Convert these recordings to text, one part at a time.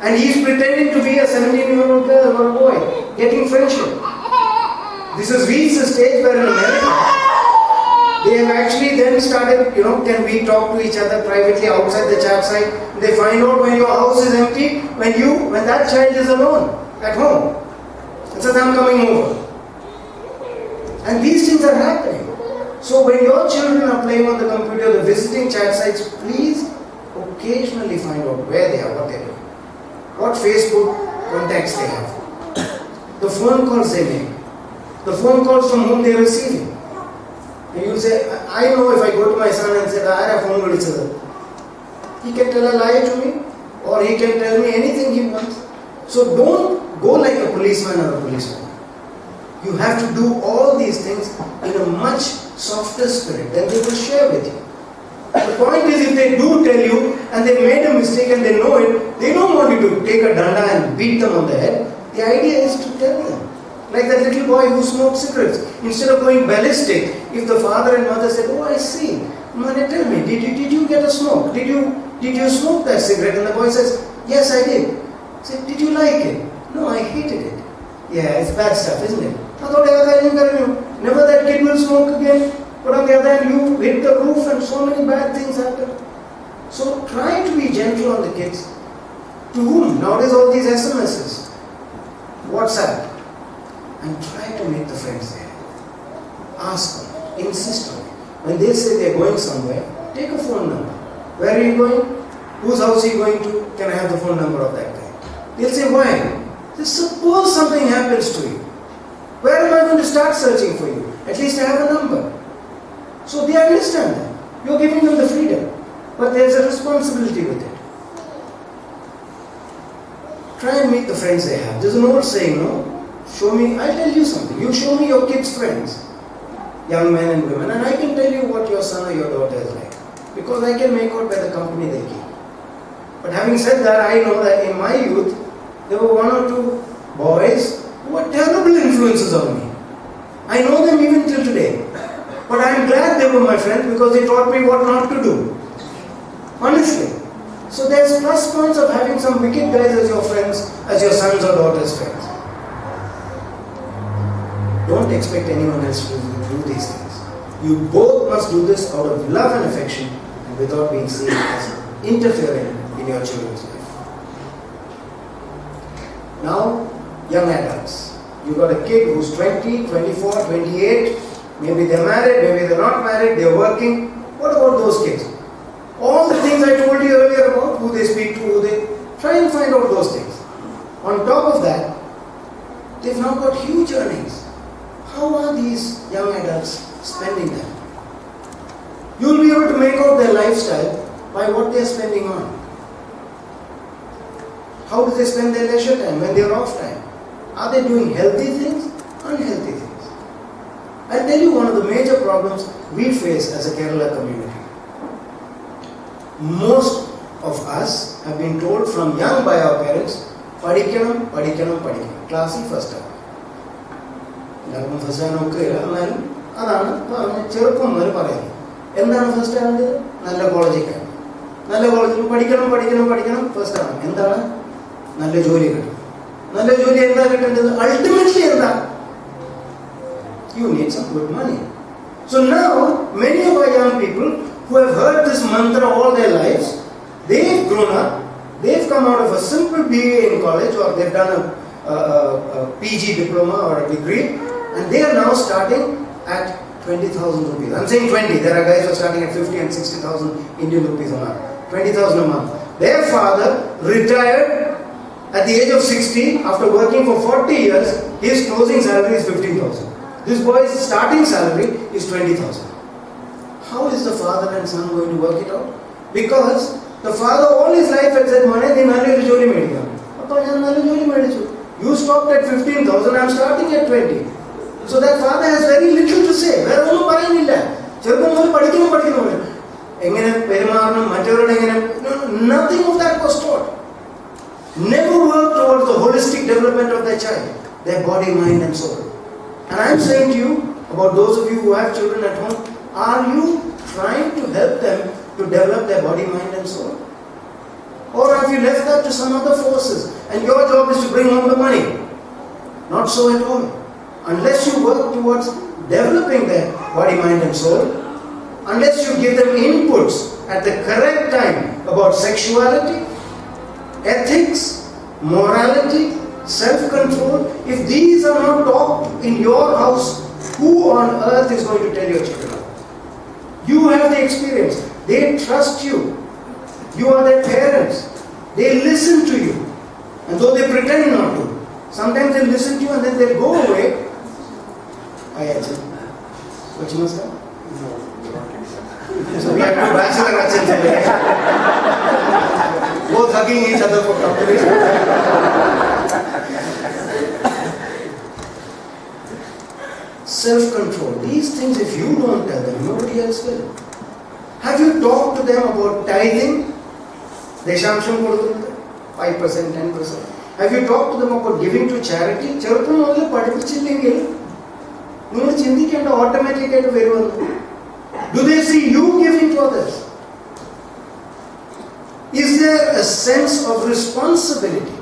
And he's pretending to be a 17-year-old girl or a boy, getting friendship. This has reached a stage where in America, they have actually then started, can we talk to each other privately outside the chat site? They find out when your house is empty, when that child is alone at home. And says, I'm coming over. And these things are happening. So when your children are playing on the computer, the visiting chat sites, please occasionally find out where they are, what they're doing. What Facebook contacts they have. The phone calls they make. The phone calls from whom they are receiving. And you'll say, I know if I go to my son and say, I have phone call, he can tell a lie to me, or he can tell me anything he wants. So don't go like a policeman or a policewoman. You have to do all these things in a much softer spirit, then they will share with you. The point is, if they do tell you and they made a mistake and they know it, they don't want you to take a danda and beat them on the head. The idea is to tell them. Like that little boy who smoked cigarettes. Instead of going ballistic, if the father and mother said, oh, I see. Mother, tell me, did you get a smoke? Did you smoke that cigarette? And the boy says, yes, I did. I said, did you like it? No, I hated it. Yeah, it's bad stuff, isn't it? Never that kid will smoke again. But on the other hand, you hit the roof and so many bad things happen. So try to be gentle on the kids. To whom? Nowadays all these SMSs, WhatsApp. And try to make the friends there. Ask them, insist on it. When they say they're going somewhere, take a phone number. Where are you going? Whose house are you going to? Can I have the phone number of that guy? They'll say, why? Just suppose something happens to you. Where am I going to start searching for you? At least I have a number. So they understand that. You're giving them the freedom. But there's a responsibility with it. Try and meet the friends they have. There's an old saying, no? Show me, I'll tell you something. You show me your kids' friends, young men and women, and I can tell you what your son or your daughter is like. Because I can make out by the company they keep. But having said that, I know that in my youth, there were one or two boys who were terrible influences on me. I know them even till today. But I'm glad they were my friends because they taught me what not to do. Honestly. So there's plus points of having some wicked guys as your friends, as your sons or daughters' friends. Don't expect anyone else to do these things. You both must do this out of love and affection and without being seen as interfering in your children's life. Now, young adults. You've got a kid who's 20, 24, 28, maybe they're married, maybe they're not married, they're working. What about those kids? All the things I told you earlier about who they speak to, try and find out those things. On top of that, they've now got huge earnings. How are these young adults spending them? You'll be able to make out their lifestyle by what they're spending on. How do they spend their leisure time when they're off time? Are they doing healthy things? Unhealthy things? I'll tell you one of the major problems we face as a Kerala community. Most of us have been told from young by our parents, പഠിക്കണം, പഠിക്കണം, പഠിക്കണം. Classy first time. എല്ലാവർക്കും first ആകാൻ നോക്കുകയില്ല. എന്നാലും അതാണ് ചെറുപ്പം മുതൽ പറയുന്നത്. എന്താണ് ഫസ്റ്റ് ആവേണ്ടത്? നല്ല കോളേജിൽ കയറണം. നല്ല കോളേജിൽ പഠിക്കണം, പഠിക്കണം, പഠിക്കണം, ഫസ്റ്റ് ആവണം. എന്താണ്? നല്ല ജോലി കിട്ടണം. നല്ല ജോലി എന്താ കിട്ടേണ്ടത്? അൾട്ടിമേറ്റ്ലി എന്താ? You need some good money. So now, many of our young people who have heard this mantra all their lives, they've grown up, they've come out of a simple BA in college or they've done a PG diploma or a degree, and they are now starting at 20,000 rupees. I'm saying 20. There are guys who are starting at 50 and 60,000 Indian rupees a month. 20,000 a month. Their father retired at the age of 60 after working for 40 years. His closing salary is 15,000. This boy's starting salary is 20,000. How is the father and son going to work it out? Because the father all his life had said, "Mane, ni nallu joli medikam." Appa njan nallu joli medichu. You stopped at 15,000. I'm starting at 20. So that father has very little to say. Vera onnu parayanilla. Cheruppam mudal padikkanum padikkanum. Engane perimaranam mattorude engane. Nothing of that was taught. Never worked towards the holistic development of their child, their body, mind, and soul. And I'm saying to you, about those of you who have children at home, are you trying to help them to develop their body, mind and soul? Or Or have you left that to some other forces and your job is to bring home the money? Not so at all. Unless you work towards developing their body, mind and soul, unless you give them inputs at the correct time about sexuality, ethics, morality, self-control, if these are not taught in your house, who on earth is going to tell your children? You have the experience. They trust you. You are their parents. They listen to you. And though they pretend not to, sometimes they listen to you and then they'll go away. What you must have? So we have two bachelor Achans today. Both hugging each other for calculation. Self-control. These things, if you don't tell them, nobody else will. Have you talked to them about tithing? Deshamsham koduthunnadu 5%, 10%. Have you talked to them about giving to charity? Cheruppam mudalu padippichillengil ningal chindikenda automatic aayittu varuvadu. Do they see you giving to others? Is there a sense of responsibility?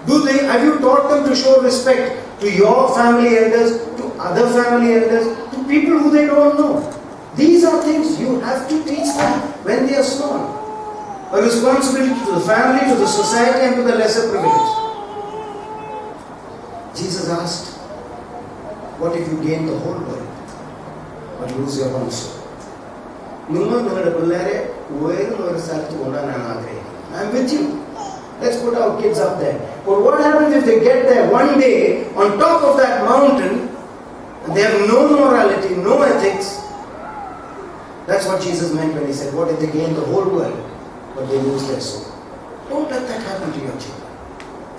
Have you taught them to show respect to your family elders, to other family elders, to people who they don't know? These are things you have to teach them when they are small. A responsibility to the family, to the society and to the lesser privileged. Jesus asked, what if you gain the whole world but lose your own soul? I'm with you. Let's put our kids up there. But what happens if they get there one day on top of that mountain and they have no morality, no ethics? That's what Jesus meant when he said, what if they gain the whole world but they lose their soul? Don't let that happen to your children.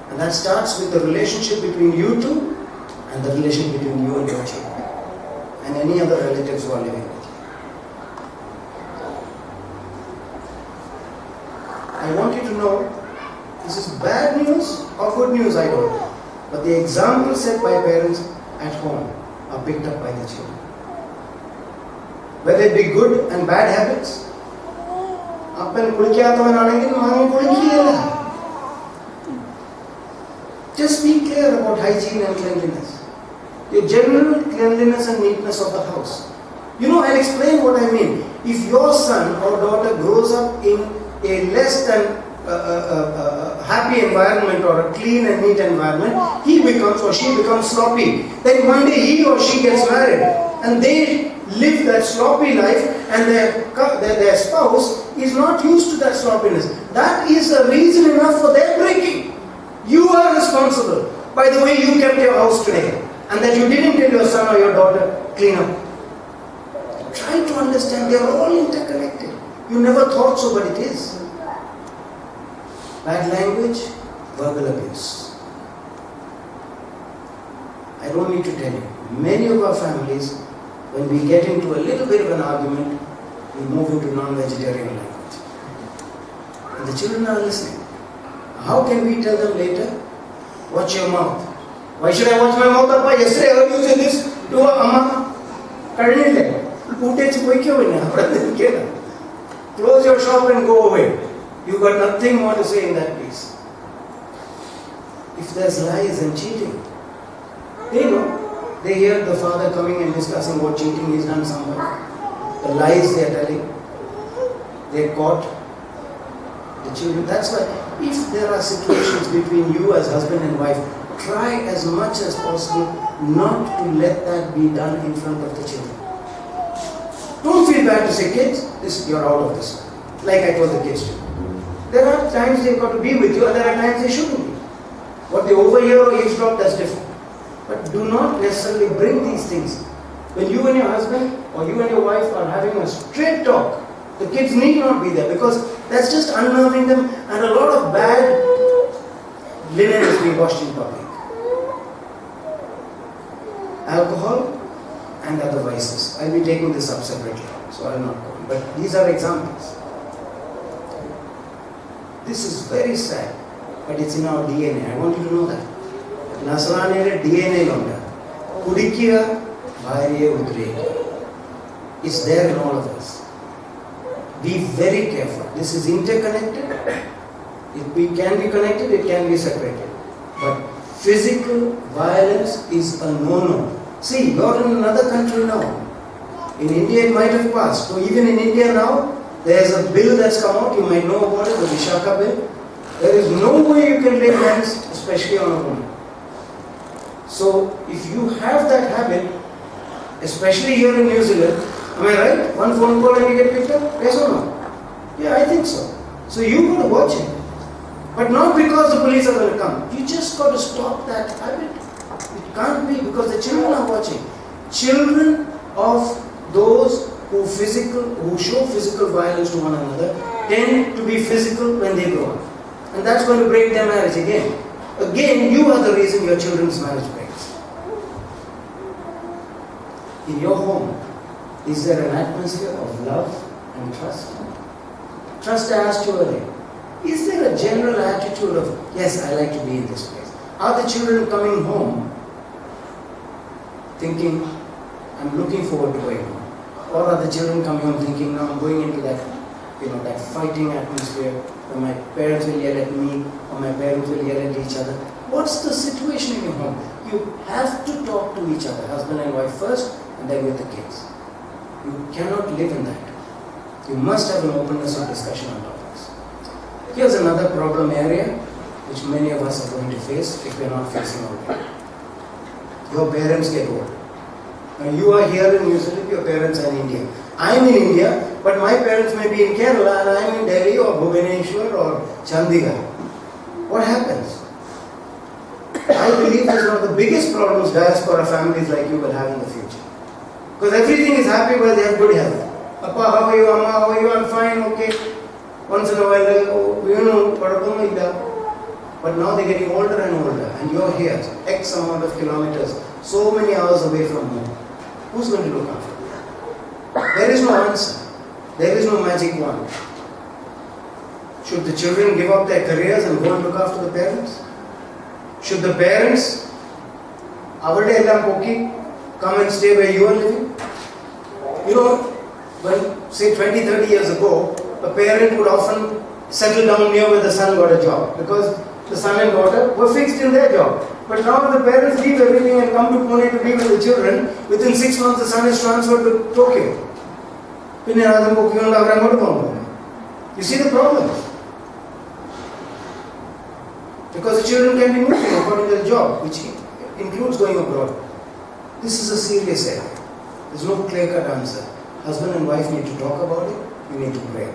And that starts with the relationship between you two and the relationship between you and your children and any other relatives who are living with you. I want you to know, this is bad news or good news, I don't know. But the examples set by parents at home are picked up by the children. Whether it be good and bad habits. Just be clear about hygiene and cleanliness. Your general cleanliness and neatness of the house. I'll explain what I mean. If your son or daughter grows up in a less than happy environment or a clean and neat environment, he becomes or she becomes sloppy. Then one day he or she gets married and they live that sloppy life and their spouse is not used to that sloppiness. That is a reason enough for their breaking. You are responsible by the way you kept your house today and that you didn't tell your son or your daughter, clean up. Try to understand they are all interconnected. You never thought so, but it is. Bad language, verbal abuse. I don't need to tell you. Many of our families, when we get into a little bit of an argument, we move into non-vegetarian language. And the children are listening. How can we tell them later? Watch your mouth. Why should I watch my mouth, Appa? Yesterday I heard you say this to Amma. Close your shop and go away. You've got nothing more to say in that piece. If there's lies and cheating, they know. They hear the father coming and discussing what cheating he's done somewhere. The lies they are telling. They're caught. The children. That's why if there are situations between you as husband and wife, try as much as possible not to let that be done in front of the children. Don't feel bad to say, kids, you're out of this. Like I told the kids to. There are times they've got to be with you and there are times they shouldn't be. What they overhear or eavesdrop, that's different. But do not necessarily bring these things. When you and your husband or you and your wife are having a straight talk, the kids need not be there because that's just unnerving them and a lot of bad linen is being washed in public. Alcohol and other vices. I'll be taking this up separately, so I'll not go. But these are examples. This is very sad, but it's in our DNA. I want you to know that. Nasraniyade DNA londa. Kudikiya bhariye udrega. It's there in all of us. Be very careful. This is interconnected. can be connected, it can be separated. But physical violence is a no-no. See, you're in another country now. In India it might have passed. So even in India now, there's a bill that's come out, you might know about it, the Vishaka bill. There is no way you can lay hands, especially on a woman. So if you have that habit, especially here in New Zealand, am I right? One phone call and you get picked up? Yes or no? Yeah, I think so. So you got to watch it. But not because the police are going to come. You just got to stop that habit. It can't be because the children are watching. Children of those who show physical violence to one another tend to be physical when they grow up. And that's going to break their marriage again. Again, you are the reason your children's marriage breaks. In your home, is there an atmosphere of love and trust? Trust, I asked you earlier. Is there a general attitude of, yes, I like to be in this place? Are the children coming home thinking, I'm looking forward to going home? Or are the children coming home thinking, no, I'm going into that, that fighting atmosphere where my parents will yell at me or my parents will yell at each other? What's the situation in your home? You have to talk to each other, husband and wife first, and then with the kids. You cannot live in that. You must have an openness of discussion on topics. Here's another problem area which many of us are going to face if we're not facing already. Your parents get old. Now you are here in New Zealand, your parents are in India. I'm in India, but my parents may be in Kerala and I'm in Delhi or Bhubaneswar or Chandigarh. What happens? I believe this is one of the biggest problems diaspora families like you will have in the future. Because everything is happy while they have good health. Appa, how are you? Amma, how are you? I'm fine, okay. Once in a while, but now they're getting older and older, and you're here, X amount of kilometers, so many hours away from home. Who's going to look after you? There is no answer. There is no magic wand. Should the children give up their careers and go and look after the parents? Should the parents, come and stay where you are living? When, say 20-30 years ago, a parent would often settle down near where the son got a job because the son and daughter were fixed in their job. But now the parents leave everything and come to Pune to be with the children. Within 6 months the son is transferred to Tokyo. You see the problem? Because the children can be moving according to the job, which includes going abroad. This is a serious area. There's no clear-cut answer. Husband and wife need to talk about it, we need to pray.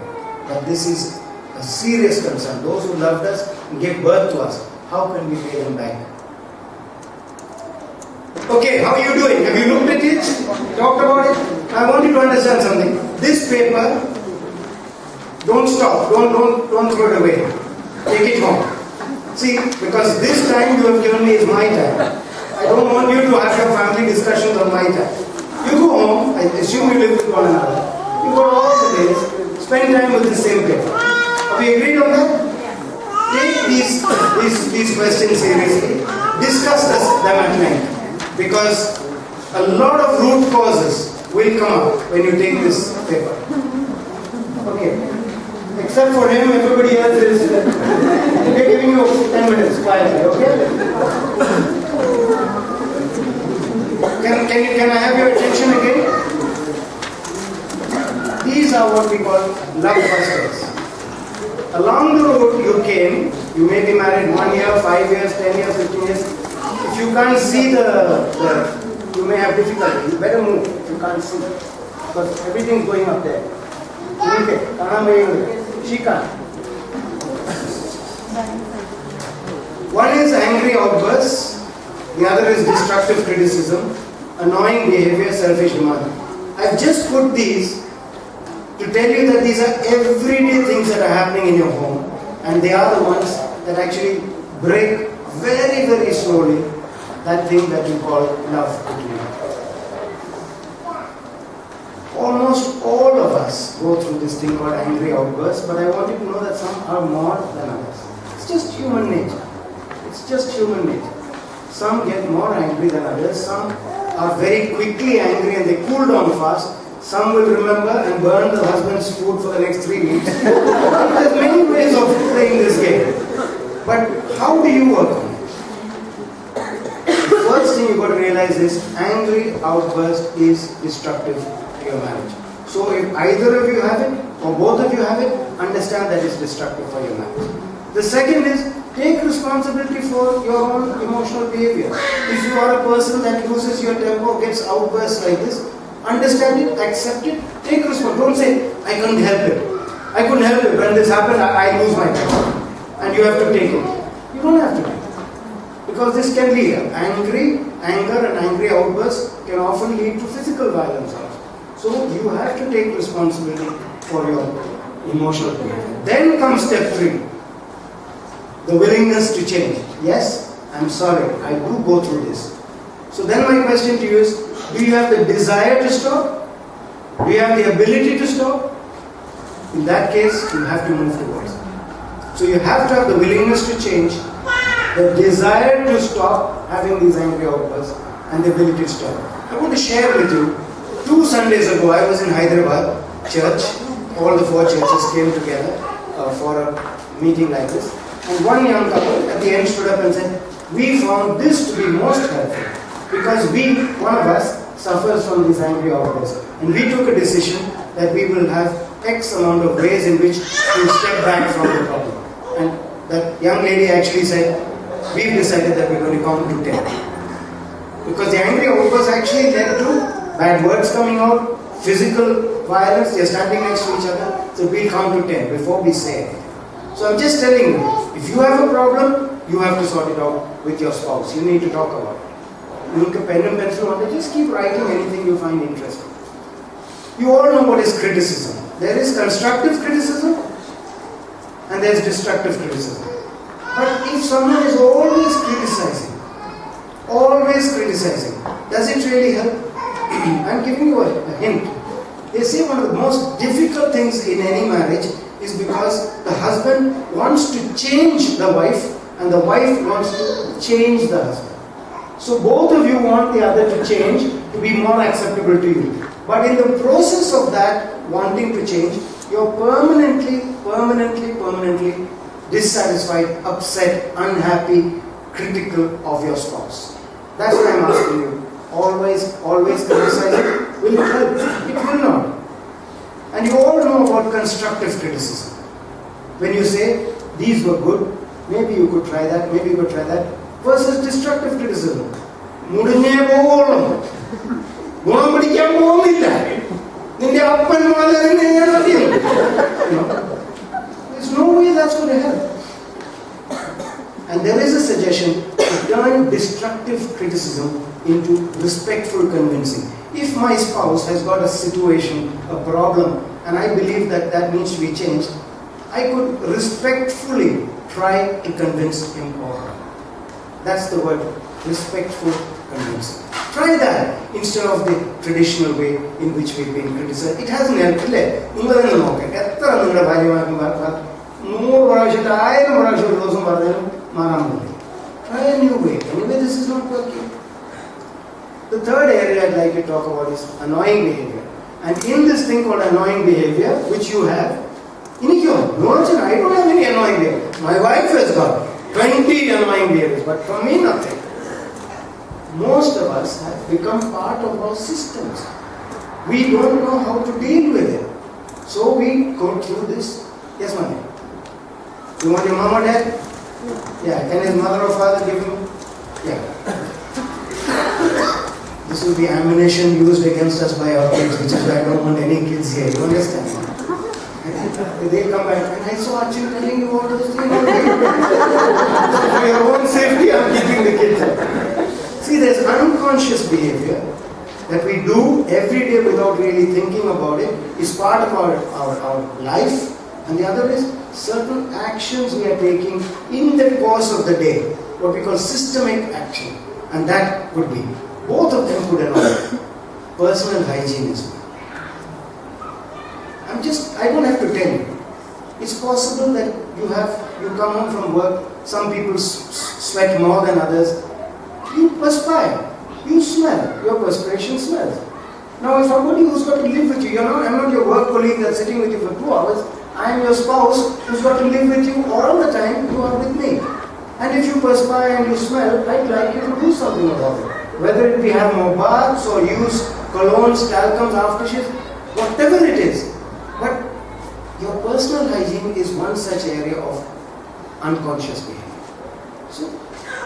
But this is a serious concern. Those who loved us and gave birth to us, how can we pay them back? Okay, how are you doing? Have you looked at it? Talked about it? I want you to understand something. This paper, don't stop, don't throw it away. Take it home. See, because this time you have given me is my time. I don't want you to have your family discussions on my time. You go home, I assume you live with one another. You go all the days, spend time with the same paper. Are we agreed on that? Take these questions seriously. Discuss them at length. Because a lot of root causes will come up when you take this paper. Okay. Except for him, everybody else is we're giving you 10 minutes quietly, okay? Can I have your attention again? These are what we call love busters. Along the road you came, you may be married 1 year, 5 years, 10 years, 15 years. If you can't see you may have difficulty. You better move if you can't see. Because everything's going up there. She can't. One is angry outbursts, the other is destructive criticism, annoying behavior, selfish demand. I've just put these to tell you that these are everyday things that are happening in your home, and they are the ones that actually break very, very slowly that thing that you call love between you. Almost all of us go through this thing called angry outbursts, but I want you to know that some are more than others. It's just human nature. It's just human nature. Some get more angry than others. Some are very quickly angry and they cool down fast. Some will remember and burn the husband's food for the next 3 weeks. There's many ways of playing this game. But how do you work on it? The first thing you've got to realize is angry outburst is destructive to your marriage. So if either of you have it or both of you have it, understand that it's destructive for your marriage. The second is take responsibility for your own emotional behavior. If you are a person that loses your temper, gets outbursts like this, understand it, accept it, take responsibility. Don't say, I couldn't help it. I couldn't help it. When this happened, I lose my temper. And you have to take it. You don't have to take it. Because this can lead, anger and angry outbursts can often lead to physical violence also. So you have to take responsibility for your emotional behavior. Then comes step 3. The willingness to change. Yes, I'm sorry, I do go through this. So then my question to you is, do you have the desire to stop? Do you have the ability to stop? In that case, you have to move towards it. So you have to have the willingness to change, the desire to stop having these angry outbursts, and the ability to stop. I want to share with you, 2 Sundays ago, I was in Hyderabad church. All the 4 churches came together for a meeting like this. And one young couple at the end stood up and said, we found this to be most helpful because one of us, suffers from these angry outbursts. And we took a decision that we will have X amount of ways in which to step back from the problem. And that young lady actually said, we've decided that we're going to count to 10. Because the angry outbursts actually led to bad words coming out, physical violence, they're standing next to each other. So we'll count to 10 before we say anything. So I'm just telling you, if you have a problem, you have to sort it out with your spouse. You need to talk about it. You need a pen and pencil on it. Just keep writing anything you find interesting. You all know what is criticism. There is constructive criticism and there is destructive criticism. But if someone is always criticizing, does it really help? I'm giving you a hint. They say one of the most difficult things in any marriage is because the husband wants to change the wife and the wife wants to change the husband. So both of you want the other to change to be more acceptable to you. But in the process of that wanting to change, you're permanently dissatisfied, upset, unhappy, critical of your spouse. That's why I'm asking you. Always criticizing. Will it help? It will not. And you all know about constructive criticism. When you say, these were good, maybe you could try that, versus destructive criticism. There's no way that's going to help. And there is a suggestion to turn destructive criticism into respectful convincing. If my spouse has got a situation, a problem, and I believe that that needs to be changed, I could respectfully try to convince him or her. That's the word, respectful convincing. Try that instead of the traditional way in which we've been criticized. It hasn't helped. Try a new way. Anyway, this is not working. The third area I'd like to talk about is annoying behavior. And in this thing called annoying behavior, which you have, I don't have any annoying behavior. My wife has got 20 annoying behaviors, but for me, nothing. Most of us have become part of our systems. We don't know how to deal with it. So we go through this. Yes, ma'am. You want your mom or dad? Yeah. Can his mother or father give him? Yeah. This will be ammunition used against us by our kids, which is why I don't want any kids here. You understand? They come back and I saw Archie telling you all those things. For your own safety, I'm keeping the kids out. See, there's unconscious behavior that we do every day without really thinking about it. It's part of our life. And the other is certain actions we are taking in the course of the day, what we call systemic action. And that could be, both of them could involve personal hygiene as well. I don't have to tell you. It's possible that you come home from work, some people sweat more than others. You perspire, you smell, your perspiration smells. Now, if somebody who's got to live with you, I'm not your work colleague that's sitting with you for 2 hours. I am your spouse who's got to live with you all the time. You are with me. And if you perspire and you smell, I'd like you to do something about it. Whether it be have more baths or use colognes, talcums, aftershaves, whatever it is. But your personal hygiene is one such area of unconscious behavior. So,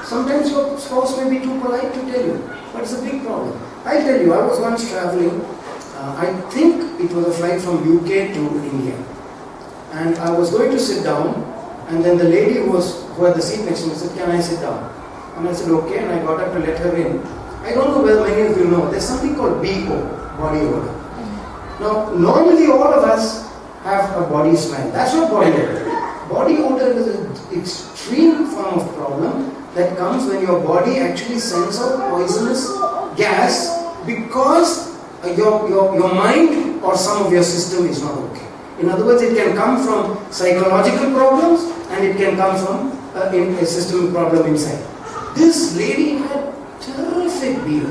sometimes your spouse may be too polite to tell you, but it's a big problem. I'll tell you, I was once traveling, I think it was a flight from UK to India. And I was going to sit down, and then the lady who had the seat next to me said, "Can I sit down?" And I said, "Okay," and I got up to let her in. I don't know whether many of you know, there's something called BO, body odor. Now, normally all of us have a body smell. That's not body odor. Body odor is an extreme form of problem that comes when your body actually sends out poisonous gas because your mind or some of your system is not okay. In other words, it can come from psychological problems and it can come from a systemic problem inside. This lady had terrific beer.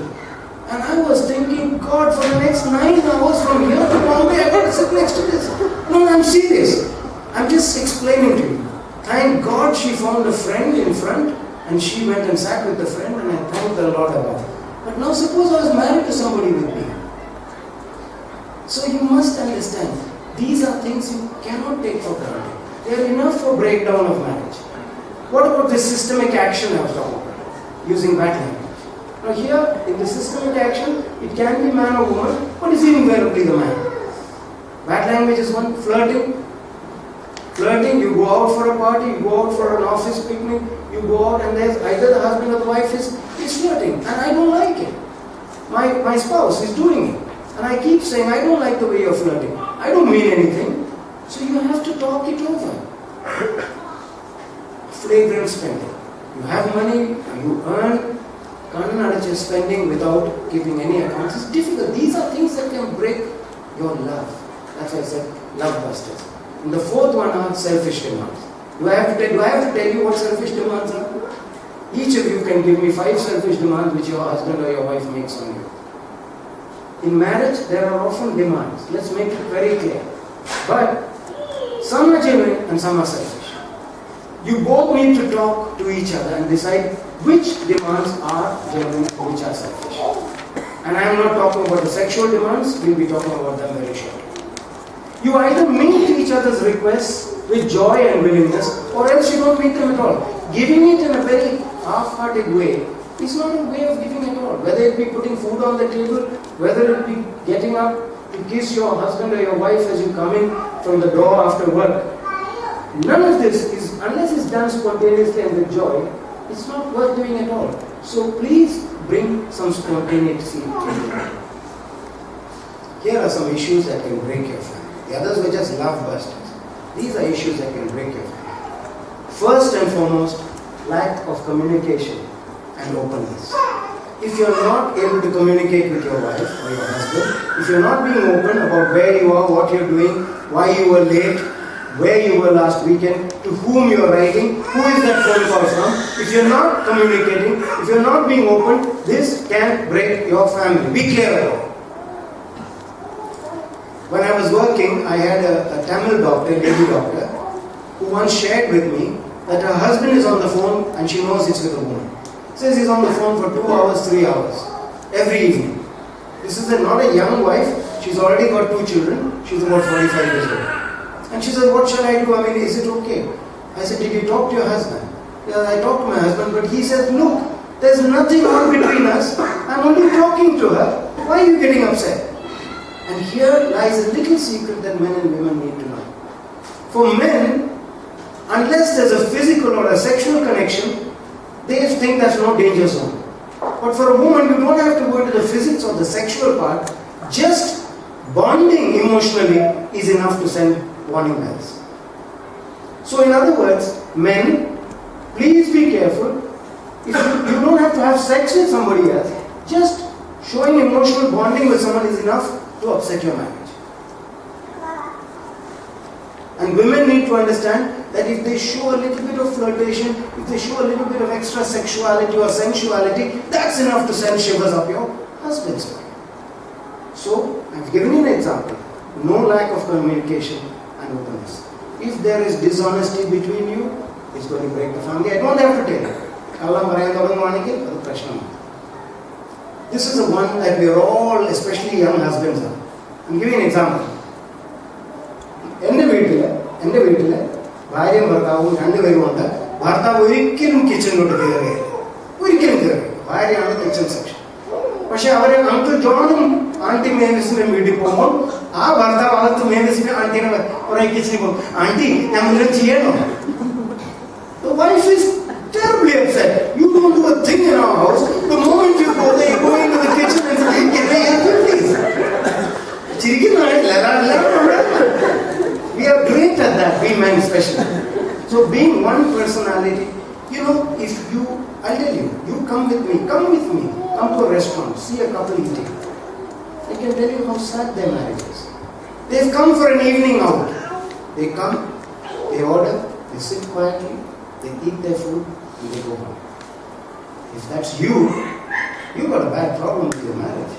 And I was thinking, God, for the next 9 hours from here to Bombay, I've got to sit next to this. No, I'm serious. I'm just explaining to you. Thank God she found a friend in front and she went and sat with the friend, and I thanked the Lord about it. But now suppose I was married to somebody with me. So you must understand, these are things you cannot take for granted. They are enough for breakdown of marriage. What about this systemic action I was talking about? Using bad language. Now here, in the systemic action, it can be man or woman, but it's invariably the man. Bad language is one. Flirting. Flirting, you go out for a party, you go out for an office picnic, you go out and there's either the husband or the wife is flirting. And I don't like it. My spouse is doing it. And I keep saying, I don't like the way you're flirting. I don't mean anything. So you have to talk it over. Flagrant spending. You have money, you earn, can't spending without giving any accounts. It's difficult. These are things that can break your love. That's why I said love busters. And the fourth one are selfish demands. Do I have to tell you what selfish demands are? Each of you can give me 5 selfish demands which your husband or your wife makes on you. In marriage, there are often demands. Let's make it very clear. But some are genuine and some are selfish. You both need to talk to each other and decide which demands are genuine and which are selfish. And I am not talking about the sexual demands, we'll be talking about them very shortly. You either meet each other's requests with joy and willingness, or else you don't meet them at all. Giving it in a very half-hearted way is not a way of giving at all. Whether it be putting food on the table, whether it be getting up to kiss your husband or your wife as you come in from the door after work. None of this is, unless it's done spontaneously and with joy, it's not worth doing at all. So please bring some spontaneity to it. Here are some issues that can break your family. The others were just love busters. These are issues that can break your family. First and foremost, lack of communication and openness. If you're not able to communicate with your wife or your husband, if you're not being open about where you are, what you're doing, why you were late, where you were last weekend, to whom you're writing, who is that phone call from, if you're not communicating, if you're not being open, this can break your family. Be clear about it. When I was working, I had a Tamil doctor, lady doctor, who once shared with me that her husband is on the phone and she knows it's with a woman. Says he's on the phone for 2 hours, 3 hours, every evening. This is not a young wife, she's already got 2 children, she's about 45 years old. And she said, what shall I do? I mean, is it okay? I said, did you talk to your husband? Yeah, I talked to my husband, but he said, look, there's nothing on between us, I'm only talking to her, why are you getting upset? And here lies a little secret that men and women need to know. For men, unless there's a physical or a sexual connection, they think that's no danger zone. But for a woman, you don't have to go into the physics or the sexual part. Just bonding emotionally is enough to send warning bells. So in other words, men, please be careful. If you don't have to have sex with somebody else, just showing emotional bonding with someone is enough to upset your marriage. And women need to understand that if they show a little bit of flirtation, if they show a little bit of extra sexuality or sensuality, that's enough to send shivers up your husband's spine. So, I've given you an example. No lack of communication and openness. If there is dishonesty between you, it's going to break the family. I don't have to tell you. This is the one that we are all, especially young husbands, are. I'm giving an example. എൻ്റെ വീട്ടില് ഭാര്യയും ഭർത്താവും രണ്ടുപേരുമുണ്ട്. ഭർത്താവ് ഒരിക്കലും കിച്ചണിലോട്ട് കയറിയില്ല. ഒരിക്കലും കയറിയില്ല. ഭാര്യയാണ് കിച്ചൺ സെക്ഷൻ. പക്ഷെ അവര് അങ്കിൾ ജോണും ആന്റി മേവിസിന്റെ വീട്ടിൽ പോകുമ്പോൾ ആ ഭർത്താവ് അകത്ത് മേവിസിന്റെ ആന്റിനെ കുറെ കിച്ചണിൽ പോകും. ആന്റി ഞാൻ മുന്നിൽ ചെയ്യണോ? The wife is terribly upset. You don't do a thing in our house. The moment you go there, you go into the kitchen and say, "Can I help you, please?" We are great at that, we men especially. So being one personality, if I'll tell you, you come with me, come to a restaurant, see a couple eating. I can tell you how sad their marriage is. They've come for an evening out. They come, they order, they sit quietly, they eat their food, and they go home. If that's you, you've got a bad problem with your marriage.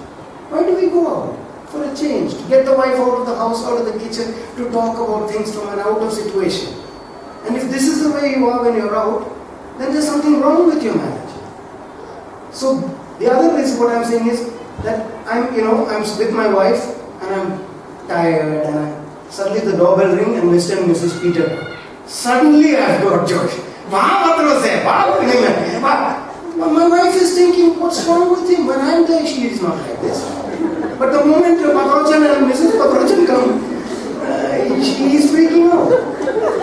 Why do we go out? For a change, to get the wife out of the house, out of the kitchen, to talk about things from an out of situation. And if this is the way you are when you're out, then there's something wrong with your marriage. So the other reason what I'm saying is that I'm with my wife and I'm tired and suddenly the doorbell ring and Mr. and Mrs. Peter. Suddenly I've got Josh. My wife is thinking, what's wrong with him? When I'm there, she is not like this. But the moment Patrochan and Mrs. Patrochan come, she is freaking out.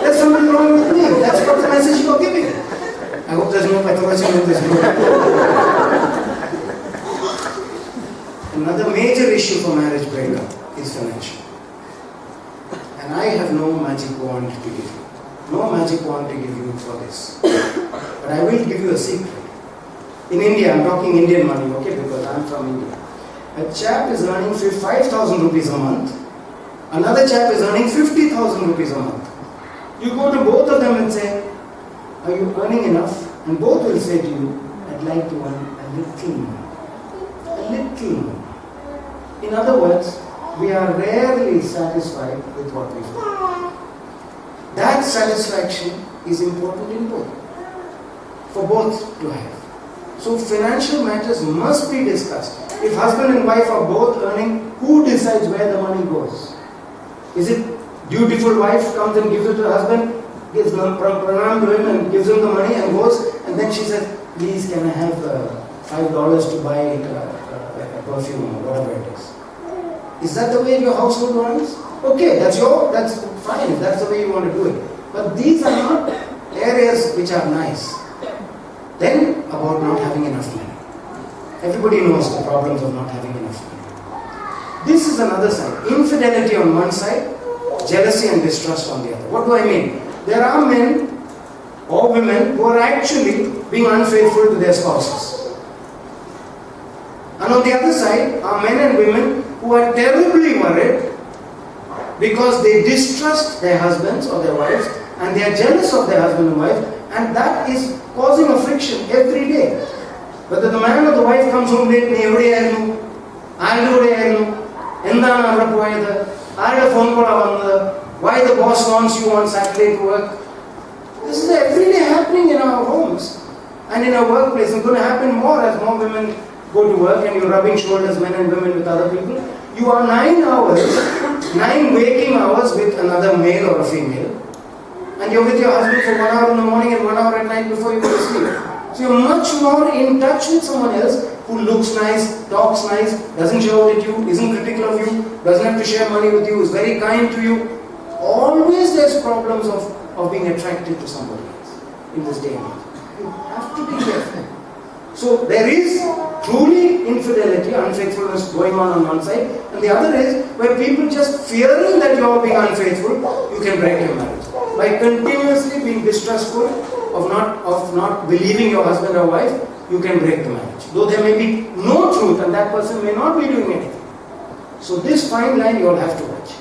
There's something wrong with me. That's what the message you're giving. I hope there's no Patrochan in this room. Another major issue for marriage breakup is financial. And I have no magic wand to give you. No magic wand to give you for this. But I will give you a secret. In India, I'm talking Indian money, okay, because I'm from India. A chap is earning 5,000 rupees a month. Another chap is earning 50,000 rupees a month. You go to both of them and say, are you earning enough? And both will say to you, I'd like to earn a little more. A little more. In other words, we are rarely satisfied with what we do. That satisfaction is important in both. For both to have. So financial matters must be discussed. If husband and wife are both earning, who decides where the money goes? Is it dutiful wife comes and gives it to the husband, gives pranam to him and gives him the money and goes, and then she says, please can I have $5 to buy a perfume or whatever it is. Is that the way your household runs? Okay, that's fine if that's the way you want to do it. But these are not areas which are nice. Then about not having enough money. Everybody knows the problems of not having enough money. This is another side. Infidelity on one side, jealousy and distrust on the other. What do I mean? There are men or women who are actually being unfaithful to their spouses. And on the other side are men and women who are terribly worried because they distrust their husbands or their wives and they are jealous of their husband and wife, and that is causing a friction every day. Whether the man or the wife comes home late, why the boss wants you on Saturday to work. This is everyday happening in our homes and in our workplace. It's going to happen more as more women go to work and you're rubbing shoulders, men and women, with other people. You are 9 waking hours with another male or a female, and you're with your husband for 1 hour in the morning and 1 hour at night before you go to sleep. So you're much more in touch with someone else who looks nice, talks nice, doesn't shout at you, isn't critical of you, doesn't have to share money with you, is very kind to you. Always there's problems of being attracted to somebody else in this day and age. You have to be careful. So there is truly infidelity, unfaithfulness going on one side, and the other is where people just fearing that you are being unfaithful, you can break your marriage. By continuously being distrustful of not believing your husband or wife, you can break the marriage. Though there may be no truth and that person may not be doing anything. So this fine line you all have to watch.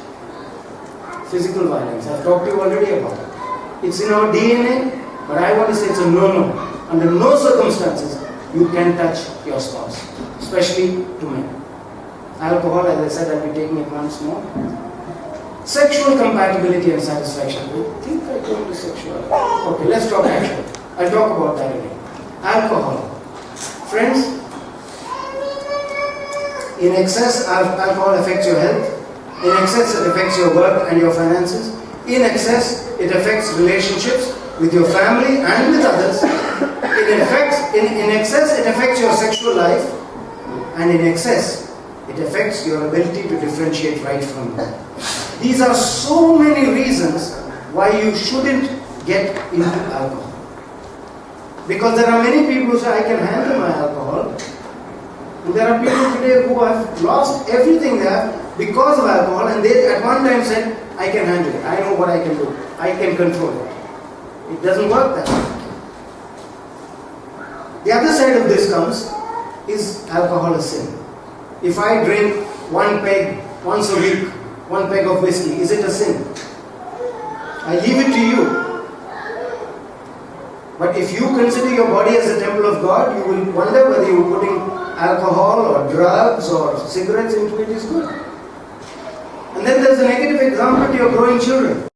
Physical violence, I've talked to you already about it. It's in our DNA, but I want to say it's a no-no. Under no circumstances you can touch your spouse, especially to men. Alcohol, as I said, I'll be taking it once more. Sexual compatibility and satisfaction. I think I told you sexual. Okay, let's talk action. I'll talk about that again. Alcohol. Friends, in excess, alcohol affects your health. In excess, it affects your work and your finances. In excess, it affects relationships with your family and with others. In excess, it affects your sexual life. And in excess, it affects your ability to differentiate right from wrong. These are so many reasons why you shouldn't get into alcohol. Because there are many people who say, I can handle my alcohol. And there are people today who have lost everything they have because of alcohol, and they at one time said, I can handle it. I know what I can do. I can control it. It doesn't work that way. The other side of this comes, is alcohol a sin? If I drink one peg once a week, one peg of whiskey, is it a sin? I leave it to you. But if you consider your body as a temple of God, you will wonder whether you are putting alcohol or drugs or cigarettes into it is good. And then there's a negative example to your growing children.